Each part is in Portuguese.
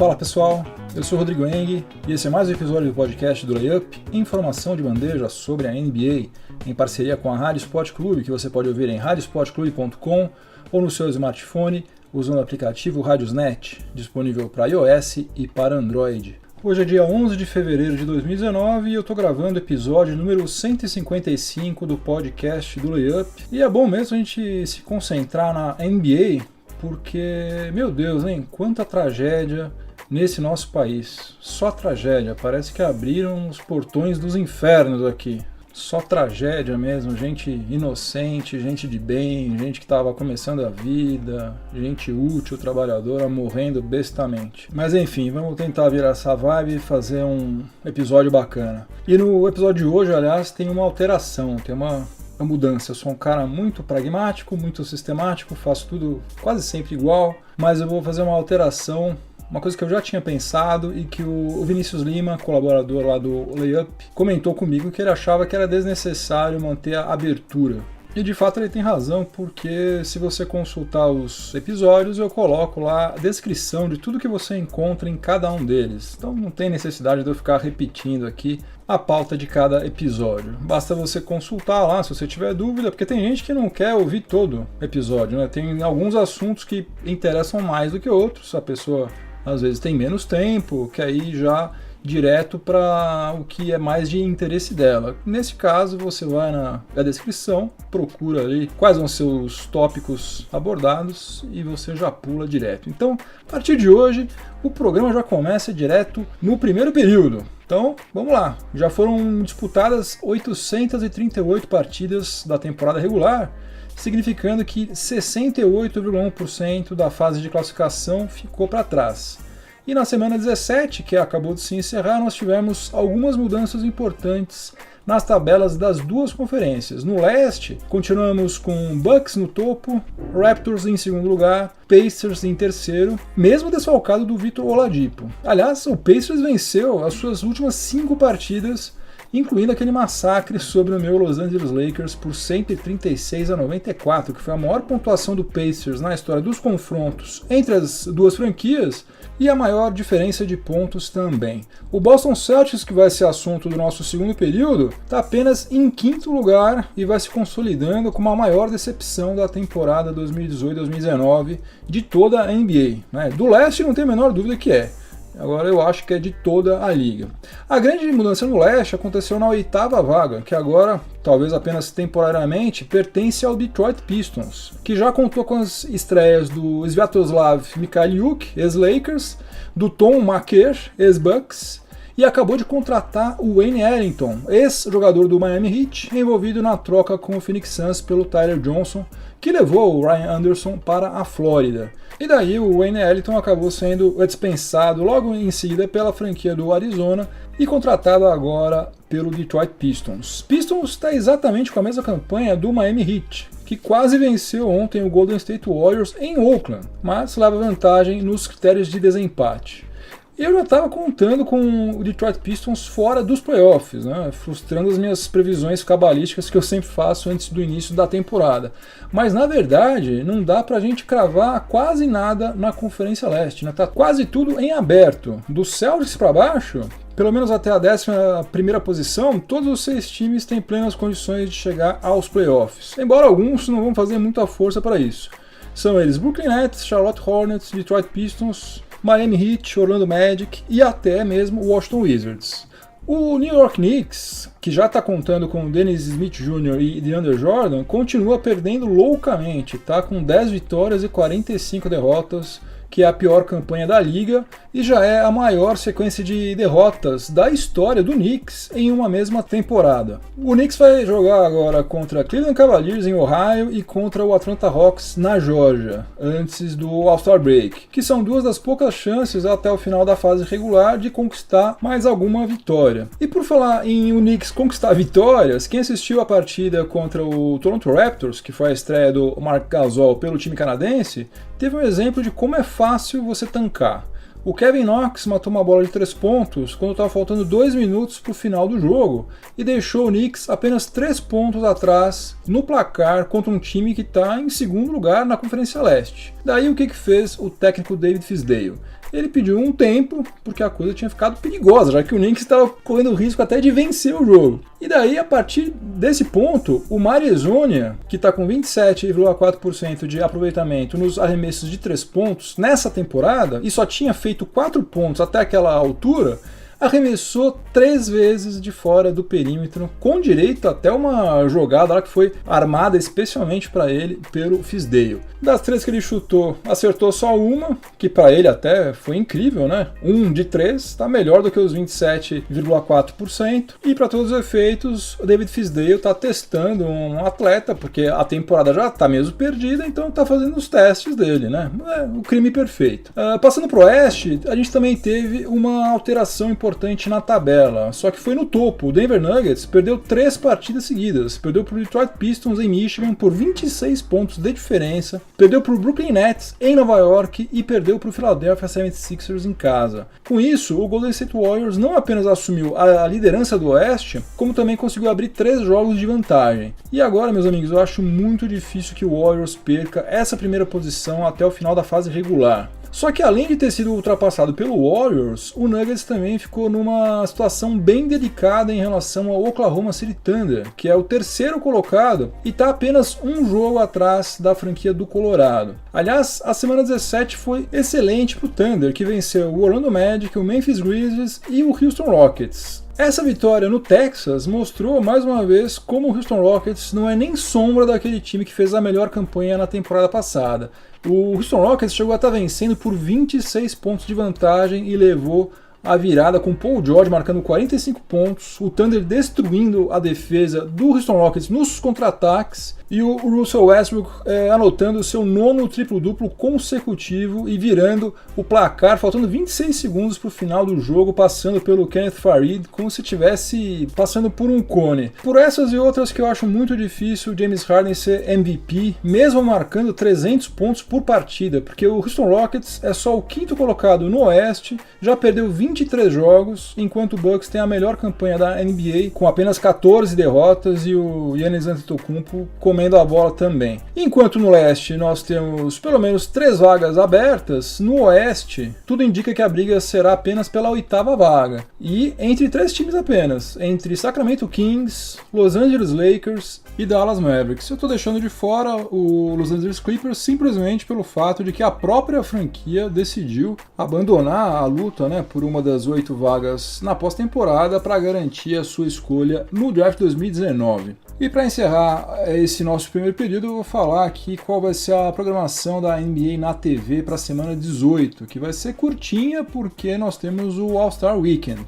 Fala pessoal, eu sou o Rodrigo Eng e esse é mais um episódio do podcast do Layup, informação de bandeja sobre a NBA, em parceria com a Rádio Sport Clube, que você pode ouvir em radiosportclube.com ou no seu smartphone usando o aplicativo Radiosnet, disponível para iOS e para Android. Hoje é dia 11 de fevereiro de 2019 e eu estou gravando o episódio número 155 do podcast do Layup. E é bom mesmo a gente se concentrar na NBA, porque, meu Deus, hein, quanta tragédia nesse nosso país. Só tragédia, parece que abriram os portões dos infernos aqui. Só tragédia mesmo, gente inocente, gente de bem, gente que estava começando a vida, gente útil, trabalhadora, morrendo bestamente. Mas enfim, vamos tentar virar essa vibe e fazer um episódio bacana. E no episódio de hoje, aliás, tem uma alteração, tem uma mudança. Eu sou um cara muito pragmático, muito sistemático, faço tudo quase sempre igual, mas eu vou fazer uma alteração. Uma coisa que eu já tinha pensado e que o Vinícius Lima, colaborador lá do Layup, comentou comigo que ele achava que era desnecessário manter a abertura. E de fato ele tem razão, porque se você consultar os episódios, eu coloco lá a descrição de tudo que você encontra em cada um deles. Então não tem necessidade de eu ficar repetindo aqui a pauta de cada episódio. Basta você consultar lá se você tiver dúvida, porque tem gente que não quer ouvir todo episódio, né? Tem alguns assuntos que interessam mais do que outros, a pessoa às vezes tem menos tempo, que aí já direto para o que é mais de interesse dela. Nesse caso, você vai na descrição, procura ali quais vão ser os tópicos abordados e você já pula direto. Então, a partir de hoje, o programa já começa direto no primeiro período. Então, vamos lá. Já foram disputadas 838 partidas da temporada regular, significando que 68,1% da fase de classificação ficou para trás. E na semana 17, que acabou de se encerrar, nós tivemos algumas mudanças importantes nas tabelas das duas conferências. No leste, continuamos com Bucks no topo, Raptors em segundo lugar, Pacers em terceiro, mesmo desfalcado do Victor Oladipo. Aliás, o Pacers venceu as suas últimas 5 partidas, incluindo aquele massacre sobre o meu Los Angeles Lakers por 136-94, que foi a maior pontuação do Pacers na história dos confrontos entre as duas franquias e a maior diferença de pontos também. O Boston Celtics, que vai ser assunto do nosso segundo período, está apenas em quinto lugar e vai se consolidando como a maior decepção da temporada 2018-2019 de toda a NBA. Né? Do leste não tem a menor dúvida que é. Agora eu acho que é de toda a liga. A grande mudança no leste aconteceu na 8ª vaga, que agora, talvez apenas temporariamente, pertence ao Detroit Pistons, que já contou com as estreias do Sviatoslav Mikhailiuk, ex-Lakers, do Tom Maker, ex-Bucks, e acabou de contratar o Wayne Ellington, ex-jogador do Miami Heat, envolvido na troca com o Phoenix Suns pelo Tyler Johnson, que levou o Ryan Anderson para a Flórida. E daí o Wayne Ellington acabou sendo dispensado logo em seguida pela franquia do Arizona e contratado agora pelo Detroit Pistons. Pistons está exatamente com a mesma campanha do Miami Heat, que quase venceu ontem o Golden State Warriors em Oakland, mas leva vantagem nos critérios de desempate. Eu já estava contando com o Detroit Pistons fora dos playoffs, né? Frustrando as minhas previsões cabalísticas que eu sempre faço antes do início da temporada. Mas na verdade não dá pra gente cravar quase nada na Conferência Leste, né? Tá quase tudo em aberto. Do Celtics para baixo, pelo menos até a 11ª posição, todos os 6 times têm plenas condições de chegar aos playoffs, embora alguns não vão fazer muita força para isso. São eles Brooklyn Nets, Charlotte Hornets, Detroit Pistons, Miami Heat, Orlando Magic e até mesmo o Washington Wizards. O New York Knicks, que já está contando com Dennis Smith Jr. e DeAndre Jordan, continua perdendo loucamente, tá com 10 vitórias e 45 derrotas, que é a pior campanha da liga e já é a maior sequência de derrotas da história do Knicks em uma mesma temporada. O Knicks vai jogar agora contra Cleveland Cavaliers em Ohio e contra o Atlanta Hawks na Geórgia, antes do All-Star Break, que são duas das poucas chances até o final da fase regular de conquistar mais alguma vitória. E por falar em o Knicks conquistar vitórias, quem assistiu a partida contra o Toronto Raptors, que foi a estreia do Marc Gasol pelo time canadense, teve um exemplo de como é fácil você tancar. O Kevin Knox matou uma bola de 3 pontos quando estava faltando 2 minutos para o final do jogo e deixou o Knicks apenas 3 pontos atrás no placar contra um time que está em segundo lugar na Conferência Leste. Daí o que fez o técnico David Fizdale? Ele pediu um tempo, porque a coisa tinha ficado perigosa, já que o Knicks estava correndo o risco até de vencer o jogo. E daí, a partir desse ponto, o Mari Hezonja, que está com 27,4% de aproveitamento nos arremessos de 3 pontos nessa temporada, e só tinha feito 4 pontos até aquela altura, arremessou 3 vezes de fora do perímetro, com direito até uma jogada lá que foi armada especialmente para ele pelo Fizdale. Das 3 que ele chutou, acertou só uma, que para ele até foi incrível, né? 1 de 3, está melhor do que os 27,4%. E para todos os efeitos, o David Fizdale está testando um atleta, porque a temporada já está mesmo perdida, então está fazendo os testes dele, né? É o crime perfeito. Passando para o Oeste, a gente também teve uma alteração importante na tabela, só que foi no topo. O Denver Nuggets perdeu 3 partidas seguidas, perdeu para o Detroit Pistons em Michigan por 26 pontos de diferença, perdeu para o Brooklyn Nets em Nova York e perdeu para o Philadelphia 76ers em casa. Com isso, o Golden State Warriors não apenas assumiu a liderança do Oeste, como também conseguiu abrir 3 jogos de vantagem. E agora, meus amigos, eu acho muito difícil que o Warriors perca essa primeira posição até o final da fase regular. Só que além de ter sido ultrapassado pelo Warriors, o Nuggets também ficou numa situação bem delicada em relação ao Oklahoma City Thunder, que é o 3º colocado e está apenas um jogo atrás da franquia do Colorado. Aliás, a semana 17 foi excelente para o Thunder, que venceu o Orlando Magic, o Memphis Grizzlies e o Houston Rockets. Essa vitória no Texas mostrou mais uma vez como o Houston Rockets não é nem sombra daquele time que fez a melhor campanha na temporada passada. O Houston Rockets chegou a estar vencendo por 26 pontos de vantagem e levou a virada com Paul George marcando 45 pontos, o Thunder destruindo a defesa do Houston Rockets nos contra-ataques e o Russell Westbrook anotando o seu 9º triplo-duplo consecutivo e virando o placar, faltando 26 segundos para o final do jogo, passando pelo Kenneth Faried como se estivesse passando por um cone. Por essas e outras que eu acho muito difícil o James Harden ser MVP, mesmo marcando 300 pontos por partida, porque o Houston Rockets é só o 5º colocado no Oeste, já perdeu 23 jogos, enquanto o Bucks tem a melhor campanha da NBA, com apenas 14 derrotas e o Giannis Antetokounmpo comendo a bola também. Enquanto no Leste nós temos pelo menos 3 vagas abertas, no Oeste tudo indica que a briga será apenas pela 8ª vaga. E entre 3 times apenas, entre Sacramento Kings, Los Angeles Lakers e Dallas Mavericks. Eu estou deixando de fora o Los Angeles Clippers simplesmente pelo fato de que a própria franquia decidiu abandonar a luta, né, por uma das 8 vagas na pós-temporada para garantir a sua escolha no draft 2019. E para encerrar esse nosso primeiro período, eu vou falar aqui qual vai ser a programação da NBA na TV para a semana 18, que vai ser curtinha porque nós temos o All-Star Weekend.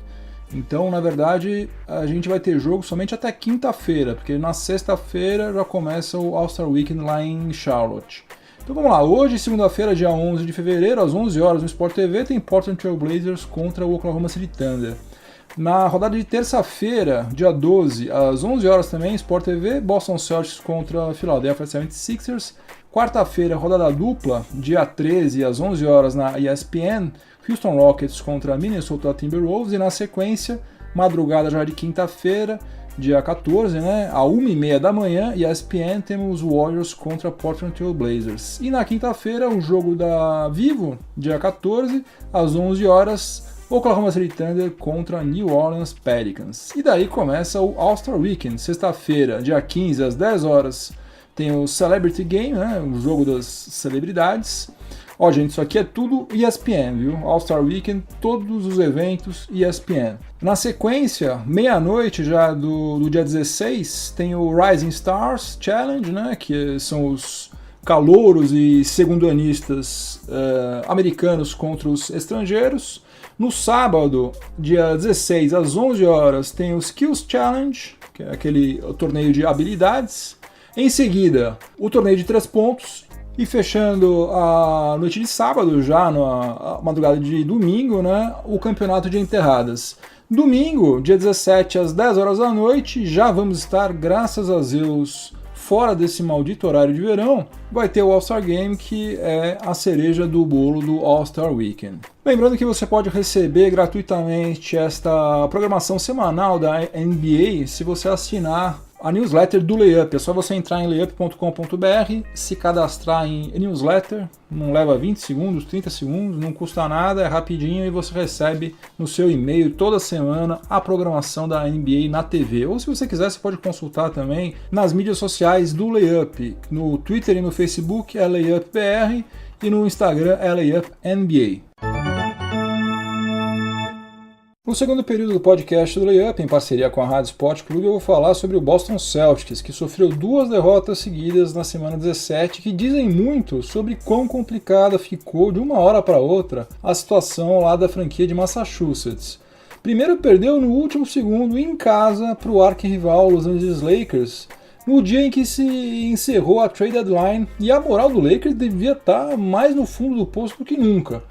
Então, na verdade, a gente vai ter jogo somente até quinta-feira, porque na sexta-feira já começa o All-Star Weekend lá em Charlotte. Então vamos lá, hoje, segunda-feira, dia 11 de fevereiro, às 11 horas no Sport TV, tem Portland Trail Blazers contra o Oklahoma City Thunder. Na rodada de terça-feira, dia 12, às 11 horas também, Sport TV, Boston Celtics contra Philadelphia 76ers. Quarta-feira, rodada dupla, dia 13, às 11 horas na ESPN, Houston Rockets contra Minnesota Timberwolves. E na sequência, madrugada já de quinta-feira, dia 14, né, à 1h30 da manhã, ESPN, temos Warriors contra Portland Trail Blazers. E na quinta-feira, o jogo da Vivo, dia 14, às 11 horas, Oklahoma City Thunder contra New Orleans Pelicans. E daí começa o All-Star Weekend. Sexta-feira, dia 15, às 10 horas, tem o Celebrity Game, né, o jogo das celebridades. Ó, gente, isso aqui é tudo ESPN, viu? All-Star Weekend, todos os eventos ESPN. Na sequência, meia-noite já do dia 16, tem o Rising Stars Challenge, né, que são os calouros e segundanistas americanos contra os estrangeiros. No sábado, dia 16, às 11 horas, tem o Skills Challenge, que é aquele torneio de habilidades. Em seguida, o torneio de 3 pontos. E fechando a noite de sábado, já na madrugada de domingo, né, o campeonato de enterradas. Domingo, dia 17, às 10 horas da noite, já vamos estar, graças a Zeus, fora desse maldito horário de verão, vai ter o All-Star Game, que é a cereja do bolo do All-Star Weekend. Lembrando que você pode receber gratuitamente esta programação semanal da NBA se você assinar a newsletter do Layup. É só você entrar em layup.com.br, se cadastrar em newsletter, não leva 20 segundos, 30 segundos, não custa nada, é rapidinho e você recebe no seu e-mail toda semana a programação da NBA na TV. Ou se você quiser, você pode consultar também nas mídias sociais do Layup. No Twitter e no Facebook é LayupBR e no Instagram é LayupNBA. No segundo período do podcast do Layup, em parceria com a Rádio Sport Clube, eu vou falar sobre o Boston Celtics, que sofreu 2 derrotas seguidas na semana 17, que dizem muito sobre quão complicada ficou de uma hora para outra a situação lá da franquia de Massachusetts. Primeiro perdeu no último segundo em casa para o arquirrival Los Angeles Lakers, no dia em que se encerrou a trade deadline, e a moral do Lakers devia estar mais no fundo do poço do que nunca.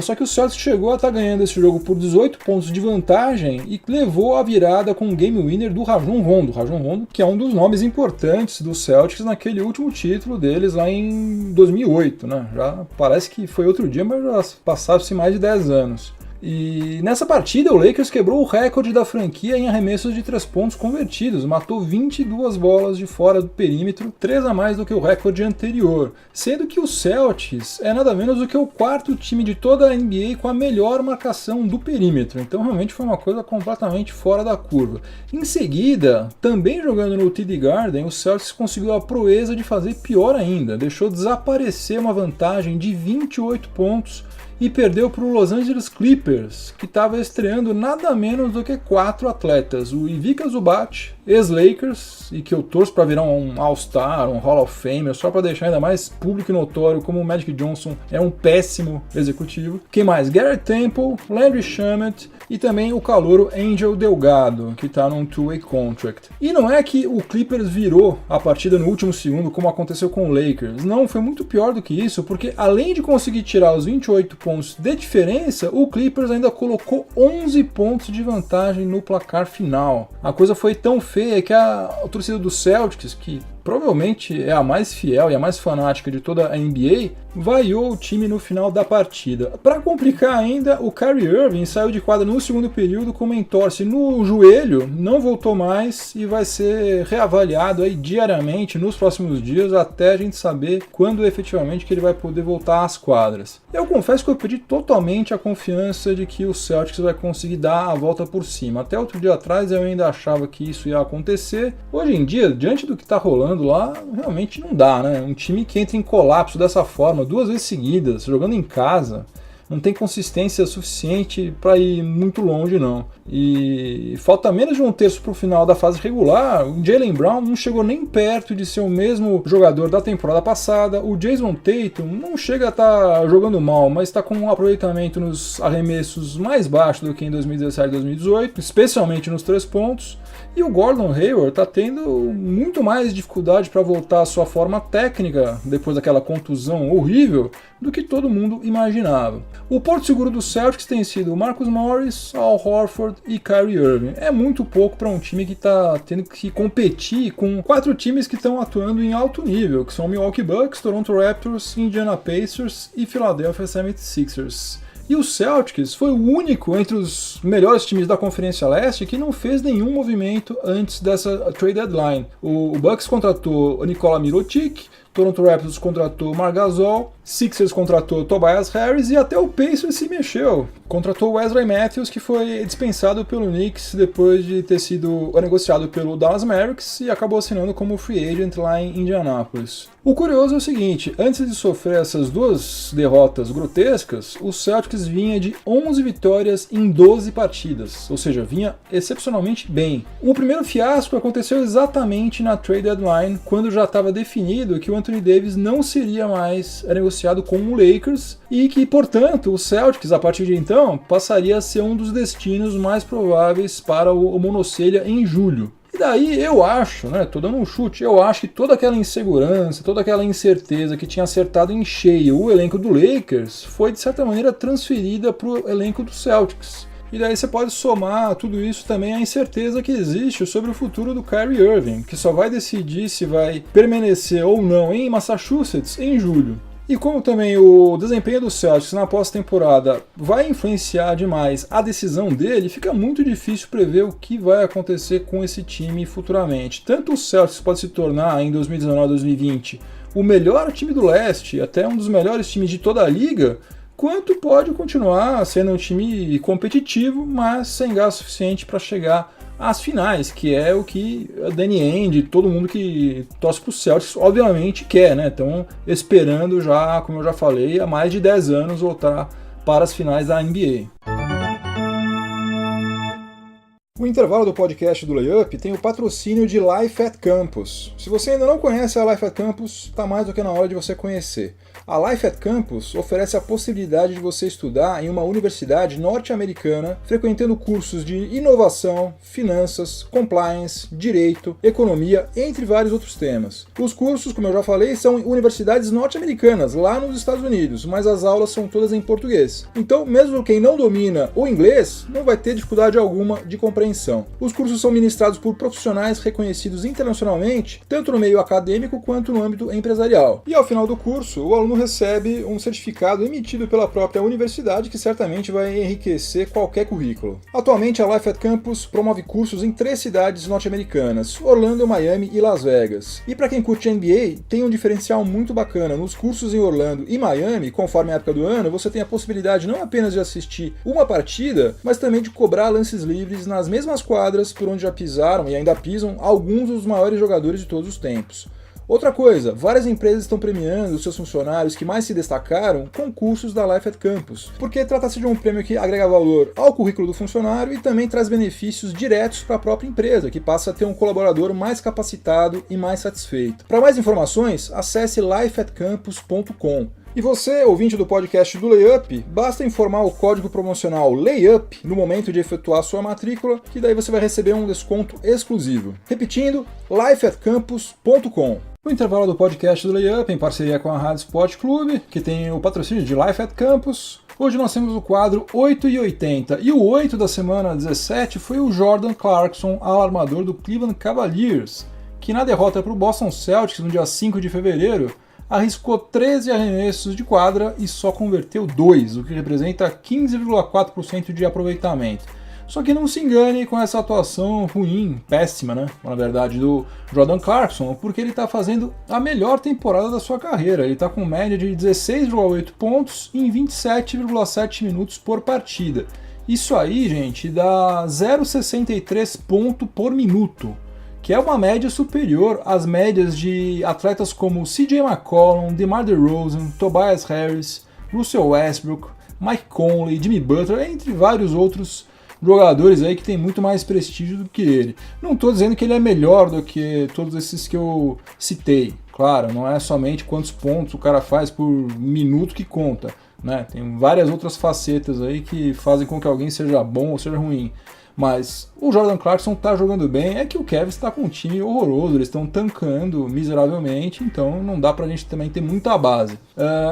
Só que o Celtics chegou a estar ganhando esse jogo por 18 pontos de vantagem e levou a virada com um game winner do Rajon Rondo. Rajon Rondo, que é um dos nomes importantes do Celtics naquele último título deles lá em 2008, né? Já parece que foi outro dia, mas já passaram-se mais de 10 anos. E nessa partida o Lakers quebrou o recorde da franquia em arremessos de 3 pontos convertidos, matou 22 bolas de fora do perímetro, 3 a mais do que o recorde anterior, sendo que o Celtics é nada menos do que o 4º time de toda a NBA com a melhor marcação do perímetro, então realmente foi uma coisa completamente fora da curva. Em seguida, também jogando no TD Garden, o Celtics conseguiu a proeza de fazer pior ainda, deixou desaparecer uma vantagem de 28 pontos e perdeu para o Los Angeles Clippers, que estava estreando nada menos do que 4 atletas, o Ivica Zubac, ex-Lakers, e que eu torço para virar um All-Star, um Hall of Famer, só para deixar ainda mais público e notório como o Magic Johnson é um péssimo executivo. Quem mais? Garrett Temple, Landry Shamet e também o calouro Angel Delgado, que está num two-way contract. E não é que o Clippers virou a partida no último segundo, como aconteceu com o Lakers. Não, foi muito pior do que isso, porque além de conseguir tirar os 28 pontos de diferença, o Clippers ainda colocou 11 pontos de vantagem no placar final. A coisa foi tão feia que a torcida do Celtics, que provavelmente é a mais fiel e a mais fanática de toda a NBA, vaiou o time no final da partida. Para complicar ainda, o Kyrie Irving saiu de quadra no segundo período com uma entorse no joelho, não voltou mais e vai ser reavaliado aí diariamente nos próximos dias até a gente saber quando efetivamente que ele vai poder voltar às quadras. Eu confesso que eu perdi totalmente a confiança de que o Celtics vai conseguir dar a volta por cima. Até outro dia atrás eu ainda achava que isso ia acontecer. Hoje em dia, diante do que está rolando lá, realmente não dá, né? Um time que entra em colapso dessa forma, 2 vezes seguidas, jogando em casa, não tem consistência suficiente para ir muito longe, não. E falta menos de um terço para o final da fase regular, o Jaylen Brown não chegou nem perto de ser o mesmo jogador da temporada passada, o Jason Tatum não chega a estar jogando mal, mas está com um aproveitamento nos arremessos mais baixo do que em 2017 e 2018, especialmente nos 3 pontos, e o Gordon Hayward está tendo muito mais dificuldade para voltar à sua forma técnica depois daquela contusão horrível do que todo mundo imaginava. O porto seguro do Celtics tem sido Marcus Morris, Al Horford e Kyrie Irving. É muito pouco para um time que está tendo que competir com 4 times que estão atuando em alto nível, que são Milwaukee Bucks, Toronto Raptors, Indiana Pacers e Philadelphia 76ers. E o Celtics foi o único entre os melhores times da Conferência Leste que não fez nenhum movimento antes dessa trade deadline. O Bucks contratou o Nikola Mirotic, Toronto Raptors contratou Marc Gasol, Sixers contratou Tobias Harris e até o Pacers se mexeu. Contratou Wesley Matthews, que foi dispensado pelo Knicks depois de ter sido negociado pelo Dallas Mavericks e acabou assinando como free agent lá em Indianápolis. O curioso é o seguinte, antes de sofrer essas 2 derrotas grotescas, o Celtics vinha de 11 vitórias em 12 partidas, ou seja, vinha excepcionalmente bem. O primeiro fiasco aconteceu exatamente na trade deadline, quando já estava definido que o Anthony Davis não seria mais negociado com o Lakers e que, portanto, o Celtics, a partir de então, passaria a ser um dos destinos mais prováveis para o Monocelha em julho. E daí eu acho, tô dando um chute, eu acho que toda aquela insegurança, toda aquela incerteza que tinha acertado em cheio o elenco do Lakers foi de certa maneira transferida para o elenco do Celtics. E daí você pode somar tudo isso também à incerteza que existe sobre o futuro do Kyrie Irving, que só vai decidir se vai permanecer ou não em Massachusetts em julho. E como também o desempenho do Celtics na pós-temporada vai influenciar demais a decisão dele, fica muito difícil prever o que vai acontecer com esse time futuramente. Tanto o Celtics pode se tornar, em 2019-2020, o melhor time do leste, até um dos melhores times de toda a liga, quanto pode continuar sendo um time competitivo, mas sem gás suficiente para chegar às finais, que é o que a Danny Ainge, todo mundo que torce para o Celtics, obviamente quer, né? Estão esperando já, como eu já falei, há mais de 10 anos voltar para as finais da NBA. O intervalo do podcast do Layup tem o patrocínio de Life at Campus. Se você ainda não conhece a Life at Campus, está mais do que na hora de você conhecer. A Life at Campus oferece a possibilidade de você estudar em uma universidade norte-americana, frequentando cursos de inovação, finanças, compliance, direito, economia, entre vários outros temas. Os cursos, como eu já falei, são em universidades norte-americanas, lá nos Estados Unidos, mas as aulas são todas em português. Então, mesmo quem não domina o inglês, não vai ter dificuldade alguma de compreensão. Os cursos são ministrados por profissionais reconhecidos internacionalmente, tanto no meio acadêmico quanto no âmbito empresarial. E ao final do curso, o aluno recebe um certificado emitido pela própria universidade que certamente vai enriquecer qualquer currículo. Atualmente, a Life at Campus promove cursos em 3 cidades norte-americanas, Orlando, Miami e Las Vegas. E para quem curte NBA, tem um diferencial muito bacana. Nos cursos em Orlando e Miami, conforme a época do ano, você tem a possibilidade não apenas de assistir uma partida, mas também de cobrar lances livres nas mesmas quadras por onde já pisaram e ainda pisam alguns dos maiores jogadores de todos os tempos. Outra coisa, várias empresas estão premiando os seus funcionários que mais se destacaram com cursos da Life at Campus, porque trata-se de um prêmio que agrega valor ao currículo do funcionário e também traz benefícios diretos para a própria empresa, que passa a ter um colaborador mais capacitado e mais satisfeito. Para mais informações, acesse lifeatcampus.com. E você, ouvinte do podcast do Layup, basta informar o código promocional LAYUP no momento de efetuar sua matrícula, que daí você vai receber um desconto exclusivo. Repetindo, lifeatcampus.com. O intervalo do podcast do Layup, em parceria com a Rádio Sport Clube, que tem o patrocínio de Life at Campus. Hoje nós temos o quadro 8 e 80, e o 8 da semana 17 foi o Jordan Clarkson, alarmador do Cleveland Cavaliers, que na derrota para o Boston Celtics no dia 5 de fevereiro, arriscou 13 arremessos de quadra e só converteu 2, o que representa 15,4% de aproveitamento. Só que não se engane com essa atuação ruim, péssima, né? Na verdade, do Jordan Clarkson, porque ele está fazendo a melhor temporada da sua carreira. Ele está com média de 16,8 pontos em 27,7 minutos por partida. Isso aí, gente, dá 0,63 ponto por minuto, que é uma média superior às médias de atletas como CJ McCollum, DeMar DeRozan, Tobias Harris, Russell Westbrook, Mike Conley, Jimmy Butler, entre vários outros jogadores aí que tem muito mais prestígio do que ele. Não estou dizendo que ele é melhor do que todos esses que eu citei. Claro, não é somente quantos pontos o cara faz por minuto que conta, né? Tem várias outras facetas aí que fazem com que alguém seja bom ou seja ruim. Mas o Jordan Clarkson tá jogando bem, é que o Cavs está com um time horroroso, eles estão tancando miseravelmente, então não dá pra gente também ter muita base.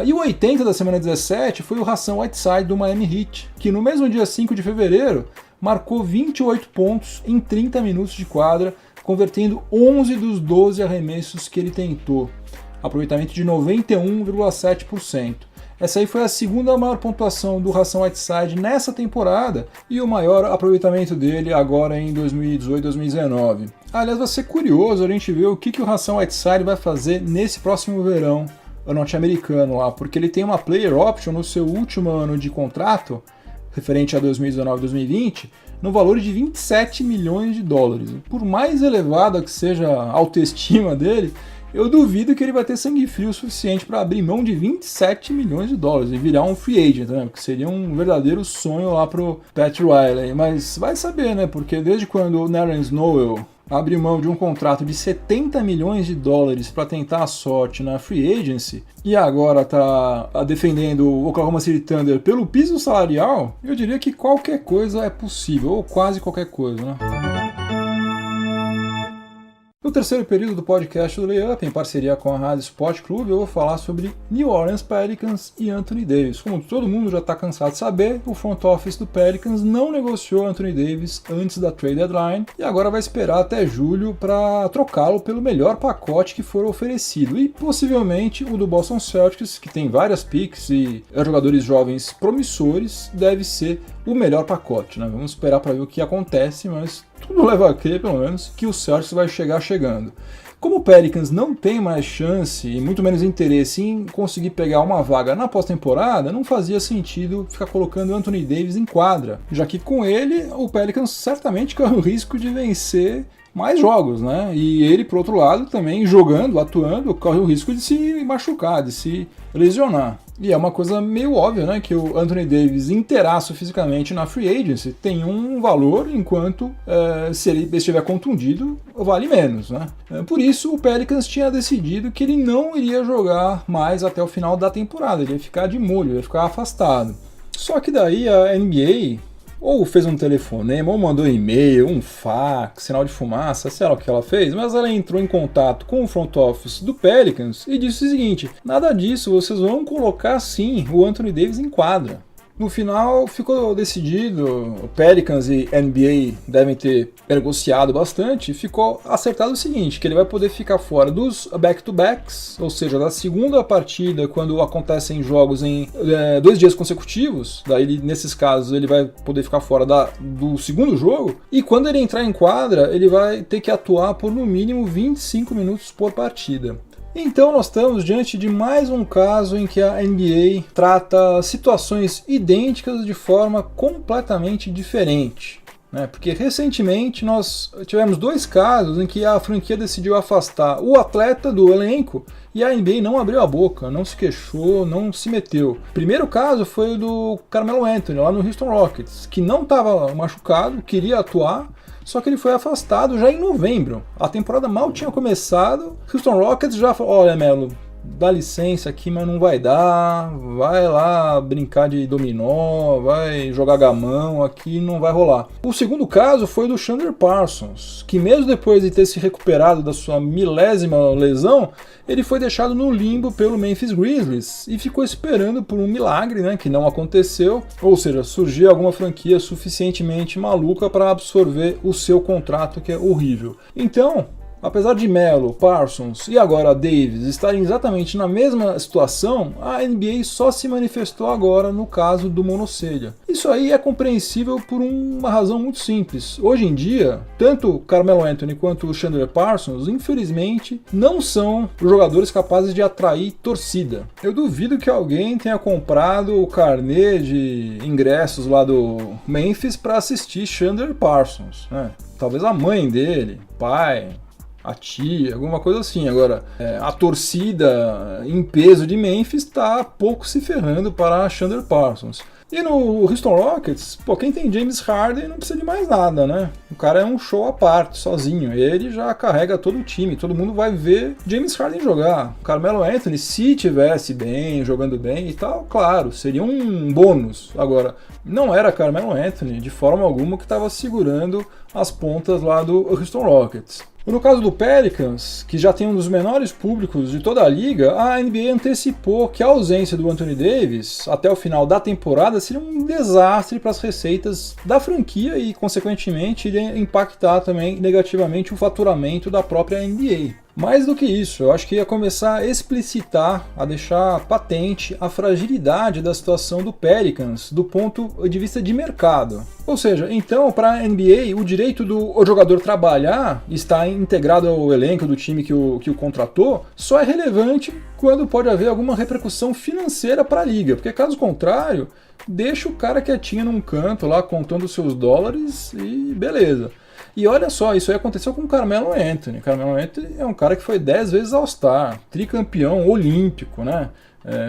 E o 80 da semana 17 foi o Hassan Whiteside do Miami Heat, que no mesmo dia 5 de fevereiro marcou 28 pontos em 30 minutos de quadra, convertendo 11 dos 12 arremessos que ele tentou, aproveitamento de 91,7%. Essa aí foi a segunda maior pontuação do Hassan Whiteside nessa temporada e o maior aproveitamento dele agora em 2018-2019. Aliás, vai ser curioso a gente ver o que o Hassan Whiteside vai fazer nesse próximo verão norte-americano lá, porque ele tem uma player option no seu último ano de contrato, referente a 2019-2020, no valor de 27 milhões de dólares. Por mais elevada que seja a autoestima dele, eu duvido que ele vai ter sangue frio o suficiente para abrir mão de 27 milhões de dólares e virar um free agent, né? Que seria um verdadeiro sonho lá pro Pat Riley. Mas vai saber, né? Porque desde quando o Nerlens Noel abriu mão de um contrato de 70 milhões de dólares para tentar a sorte na free agency e agora tá defendendo o Oklahoma City Thunder pelo piso salarial, eu diria que qualquer coisa é possível, ou quase qualquer coisa, né? No terceiro período do podcast do Layup, em parceria com a Rádio Sport Clube, eu vou falar sobre New Orleans Pelicans e Anthony Davis. Como todo mundo já está cansado de saber, o front office do Pelicans não negociou Anthony Davis antes da trade deadline e agora vai esperar até julho para trocá-lo pelo melhor pacote que for oferecido. E possivelmente o do Boston Celtics, que tem várias picks e jogadores jovens promissores, deve ser o melhor pacote, né? Vamos esperar para ver o que acontece, mas tudo leva a crer, pelo menos, que o Celtics vai chegar chegando. Como o Pelicans não tem mais chance e muito menos interesse em conseguir pegar uma vaga na pós-temporada, não fazia sentido ficar colocando Anthony Davis em quadra, já que com ele o Pelicans certamente corre o risco de vencer mais jogos, né? E ele, por outro lado, também jogando, atuando, corre o risco de se machucar, de se lesionar. E é uma coisa meio óbvia, né? Que o Anthony Davis inteiraço fisicamente na free agency tem um valor, enquanto se ele estiver contundido, vale menos, né? Por isso, o Pelicans tinha decidido que ele não iria jogar mais até o final da temporada, ele ia ficar de molho, ia ficar afastado. Só que daí a NBA ou fez um telefonema, ou mandou e-mail, um fax, sinal de fumaça, sei lá o que ela fez, mas ela entrou em contato com o front office do Pelicans e disse o seguinte: nada disso, vocês vão colocar sim o Anthony Davis em quadra. No final ficou decidido, o Pelicans e NBA devem ter negociado bastante, ficou acertado o seguinte, que ele vai poder ficar fora dos back-to-backs, ou seja, da segunda partida quando acontecem jogos em 2 dias consecutivos, daí nesses casos ele vai poder ficar fora do segundo jogo, e quando ele entrar em quadra ele vai ter que atuar por no mínimo 25 minutos por partida. Então nós estamos diante de mais um caso em que a NBA trata situações idênticas de forma completamente diferente, né? Porque recentemente nós tivemos 2 casos em que a franquia decidiu afastar o atleta do elenco e a NBA não abriu a boca, não se queixou, não se meteu. O primeiro caso foi o do Carmelo Anthony, lá no Houston Rockets, que não estava machucado, queria atuar, só que ele foi afastado já em novembro. A temporada mal tinha começado, Houston Rockets já falou: olha, Melo, dá licença aqui, mas não vai dar, vai lá brincar de dominó, vai jogar gamão, aqui não vai rolar. O segundo caso foi do Chandler Parsons, que mesmo depois de ter se recuperado da sua 1000ª lesão, ele foi deixado no limbo pelo Memphis Grizzlies e ficou esperando por um milagre, né, que não aconteceu, ou seja, surgiu alguma franquia suficientemente maluca para absorver o seu contrato, que é horrível. Então, apesar de Melo, Parsons e agora Davis estarem exatamente na mesma situação, a NBA só se manifestou agora no caso do monocelha. Isso aí é compreensível por uma razão muito simples. Hoje em dia, tanto Carmelo Anthony quanto o Chandler Parsons, infelizmente, não são jogadores capazes de atrair torcida. Eu duvido que alguém tenha comprado o carnê de ingressos lá do Memphis para assistir Chandler Parsons, né? Talvez a mãe dele, pai, a tia, alguma coisa assim. Agora, a torcida em peso de Memphis está pouco se ferrando para Chandler Parsons. E no Houston Rockets, quem tem James Harden não precisa de mais nada, né? O cara é um show à parte, sozinho. Ele já carrega todo o time, todo mundo vai ver James Harden jogar. O Carmelo Anthony, se tivesse bem, jogando bem e tal, claro, seria um bônus. Agora, não era Carmelo Anthony de forma alguma que estava segurando as pontas lá do Houston Rockets. No caso do Pelicans, que já tem um dos menores públicos de toda a liga, a NBA antecipou que a ausência do Anthony Davis até o final da temporada seria um desastre para as receitas da franquia e, consequentemente, iria impactar também negativamente o faturamento da própria NBA. Mais do que isso, eu acho que ia começar a explicitar, a deixar patente a fragilidade da situação do Pelicans do ponto de vista de mercado. Ou seja, então, para a NBA, o direito do jogador trabalhar, estar integrado ao elenco do time que o contratou, só é relevante quando pode haver alguma repercussão financeira para a liga, porque caso contrário, deixa o cara quietinho num canto lá contando os seus dólares e beleza. E olha só, isso aí aconteceu com o Carmelo Anthony. Carmelo Anthony é um cara que foi 10 vezes All-Star, tricampeão olímpico, né?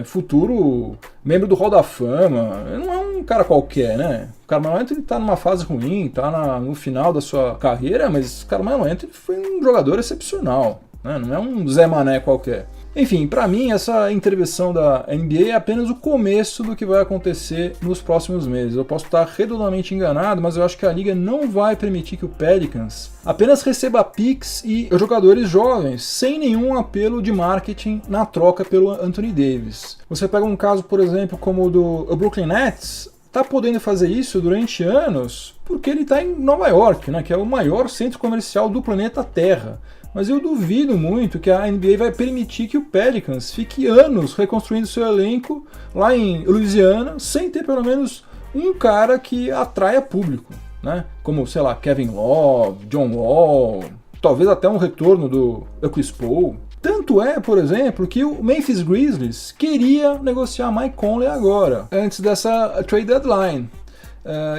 Futuro membro do Hall da Fama. Ele não é um cara qualquer, né? O Carmelo Anthony tá numa fase ruim, tá no final da sua carreira, mas o Carmelo Anthony foi um jogador excepcional, né? Não é um Zé Mané qualquer. Enfim, para mim essa intervenção da NBA é apenas o começo do que vai acontecer nos próximos meses. Eu posso estar redondamente enganado, mas eu acho que a liga não vai permitir que o Pelicans apenas receba picks e jogadores jovens, sem nenhum apelo de marketing na troca pelo Anthony Davis. Você pega um caso, por exemplo, como o do Brooklyn Nets, está podendo fazer isso durante anos porque ele está em Nova York, né, que é o maior centro comercial do planeta Terra. Mas eu duvido muito que a NBA vai permitir que o Pelicans fique anos reconstruindo seu elenco lá em Louisiana sem ter pelo menos um cara que atraia público, né? Como, sei lá, Kevin Love, John Wall, talvez até um retorno do Chris Paul. Tanto é, por exemplo, que o Memphis Grizzlies queria negociar Mike Conley agora, antes dessa trade deadline.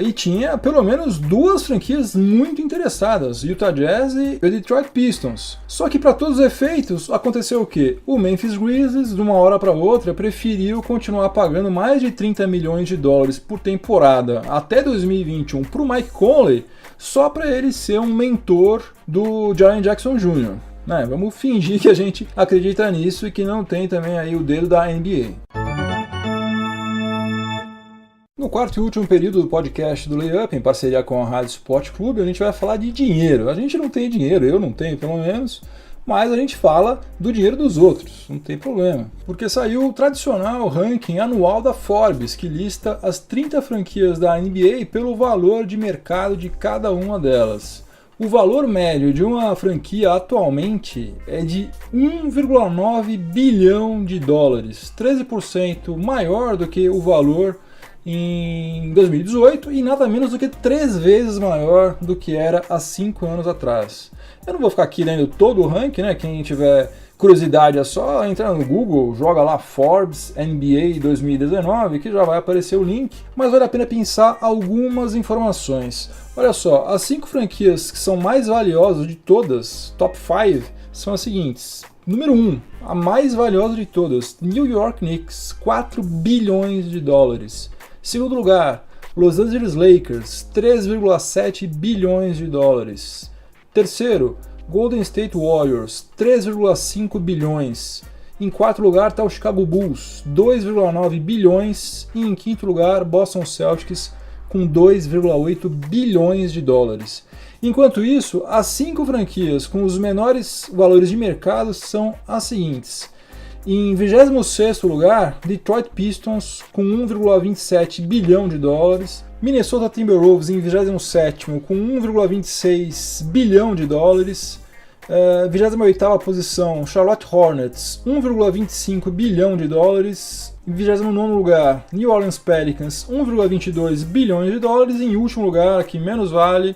E tinha pelo menos duas franquias muito interessadas, Utah Jazz e o Detroit Pistons. Só que para todos os efeitos, aconteceu o quê? O Memphis Grizzlies, de uma hora para outra, preferiu continuar pagando mais de 30 milhões de dólares por temporada até 2021 para o Mike Conley, só para ele ser um mentor do Jaren Jackson Jr. Vamos fingir que a gente acredita nisso e que não tem também aí o dedo da NBA. No quarto e último período do podcast do Layup, em parceria com a Rádio Sport Clube, a gente vai falar de dinheiro. A gente não tem dinheiro, eu não tenho pelo menos, mas a gente fala do dinheiro dos outros, não tem problema. Porque saiu o tradicional ranking anual da Forbes, que lista as 30 franquias da NBA pelo valor de mercado de cada uma delas. O valor médio de uma franquia atualmente é de 1,9 bilhão de dólares, 13% maior do que o valor em 2018 e nada menos do que 3 vezes maior do que era há 5 anos atrás. Eu não vou ficar aqui lendo todo o ranking, né? Quem tiver curiosidade é só entrar no Google, joga lá Forbes NBA 2019 que já vai aparecer o link, mas vale a pena pensar algumas informações. Olha só, as 5 franquias que são mais valiosas de todas, top 5, são as seguintes. Número 1, a mais valiosa de todas, New York Knicks, 4 bilhões de dólares. Segundo lugar, Los Angeles Lakers, 3,7 bilhões de dólares. Terceiro, Golden State Warriors, 3,5 bilhões. Em quarto lugar está o Chicago Bulls, 2,9 bilhões. E em quinto lugar, Boston Celtics, com 2,8 bilhões de dólares. Enquanto isso, as 5 franquias com os menores valores de mercado são as seguintes. Em 26º lugar, Detroit Pistons com 1,27 bilhão de dólares. Minnesota Timberwolves em 27º com 1,26 bilhão de dólares. 28ª posição, Charlotte Hornets, 1,25 bilhão de dólares. Em 29º lugar, New Orleans Pelicans, 1,22 bilhões de dólares. E em último lugar, que menos vale,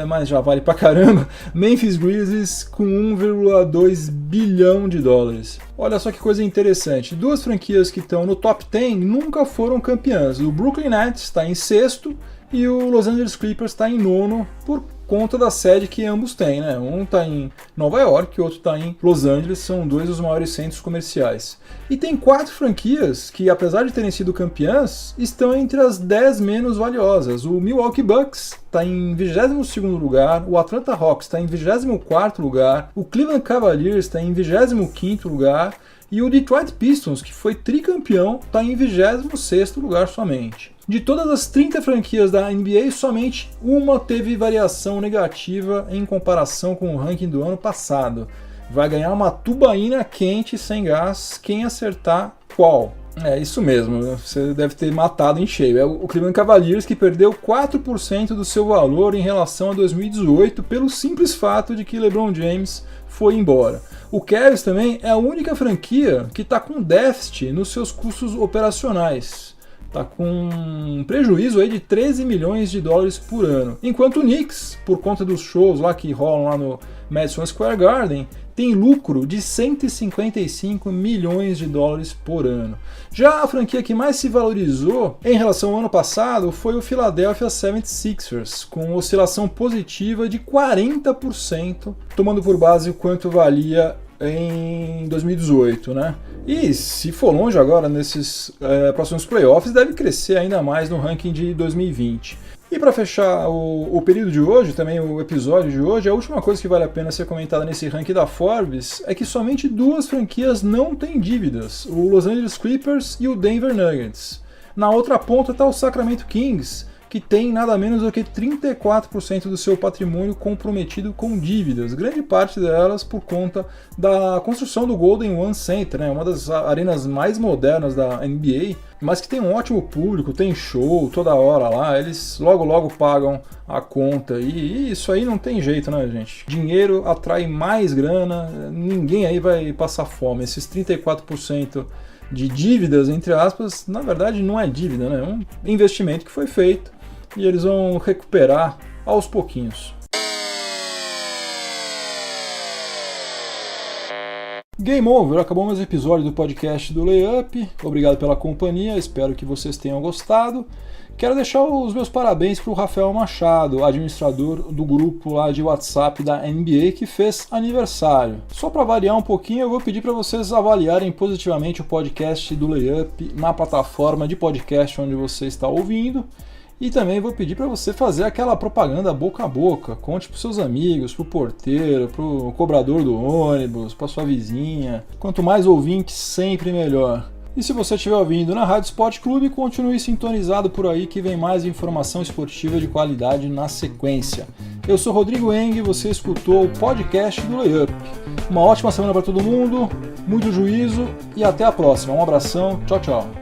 mas já vale pra caramba, Memphis Grizzlies com 1,2 bilhão de dólares. Olha só que coisa interessante, 2 franquias que estão no top 10 nunca foram campeãs. O Brooklyn Nets está em 6º e o Los Angeles Clippers está em 9º por conta da sede que ambos têm, né? Um está em Nova York e o outro está em Los Angeles, são 2 dos maiores centros comerciais. E tem 4 franquias que, apesar de terem sido campeãs, estão entre as 10 menos valiosas. O Milwaukee Bucks está em 22º lugar, o Atlanta Hawks está em 24º lugar, o Cleveland Cavaliers está em 25º lugar e o Detroit Pistons, que foi tricampeão, está em 26º lugar somente. De todas as 30 franquias da NBA, somente uma teve variação negativa em comparação com o ranking do ano passado. Vai ganhar uma tubaína quente sem gás, quem acertar qual. É isso mesmo, você deve ter matado em cheio. É o Cleveland Cavaliers, que perdeu 4% do seu valor em relação a 2018 pelo simples fato de que LeBron James foi embora. O Cavs também é a única franquia que está com déficit nos seus custos operacionais. Está com um prejuízo aí de 13 milhões de dólares por ano. Enquanto o Knicks, por conta dos shows lá que rolam lá no Madison Square Garden, tem lucro de 155 milhões de dólares por ano. Já a franquia que mais se valorizou em relação ao ano passado foi o Philadelphia 76ers, com oscilação positiva de 40%, tomando por base o quanto valia em 2018, né? E se for longe agora nesses próximos playoffs, deve crescer ainda mais no ranking de 2020. E para fechar o período de hoje, também o episódio de hoje, a última coisa que vale a pena ser comentada nesse ranking da Forbes é que somente 2 franquias não têm dívidas, o Los Angeles Clippers e o Denver Nuggets. Na outra ponta está o Sacramento Kings, que tem nada menos do que 34% do seu patrimônio comprometido com dívidas, grande parte delas por conta da construção do Golden One Center, né, uma das arenas mais modernas da NBA, mas que tem um ótimo público, tem show toda hora lá, eles logo pagam a conta, e isso aí não tem jeito, né, gente? Dinheiro atrai mais grana, ninguém aí vai passar fome, esses 34% de dívidas, entre aspas, na verdade não é dívida, né? É um investimento que foi feito e eles vão recuperar aos pouquinhos. Game over, acabou mais um episódio do podcast do Layup. Obrigado pela companhia, espero que vocês tenham gostado. Quero deixar os meus parabéns para o Rafael Machado, administrador do grupo lá de WhatsApp da NBA, que fez aniversário. Só para variar um pouquinho, eu vou pedir para vocês avaliarem positivamente o podcast do Layup na plataforma de podcast onde você está ouvindo. E também vou pedir para você fazer aquela propaganda boca a boca. Conte para seus amigos, para o porteiro, para o cobrador do ônibus, para sua vizinha. Quanto mais ouvintes, sempre melhor. E se você estiver ouvindo na Rádio Sport Clube, continue sintonizado por aí que vem mais informação esportiva de qualidade na sequência. Eu sou Rodrigo Eng e você escutou o podcast do Layup. Uma ótima semana para todo mundo, muito juízo e até a próxima. Um abração, tchau, tchau.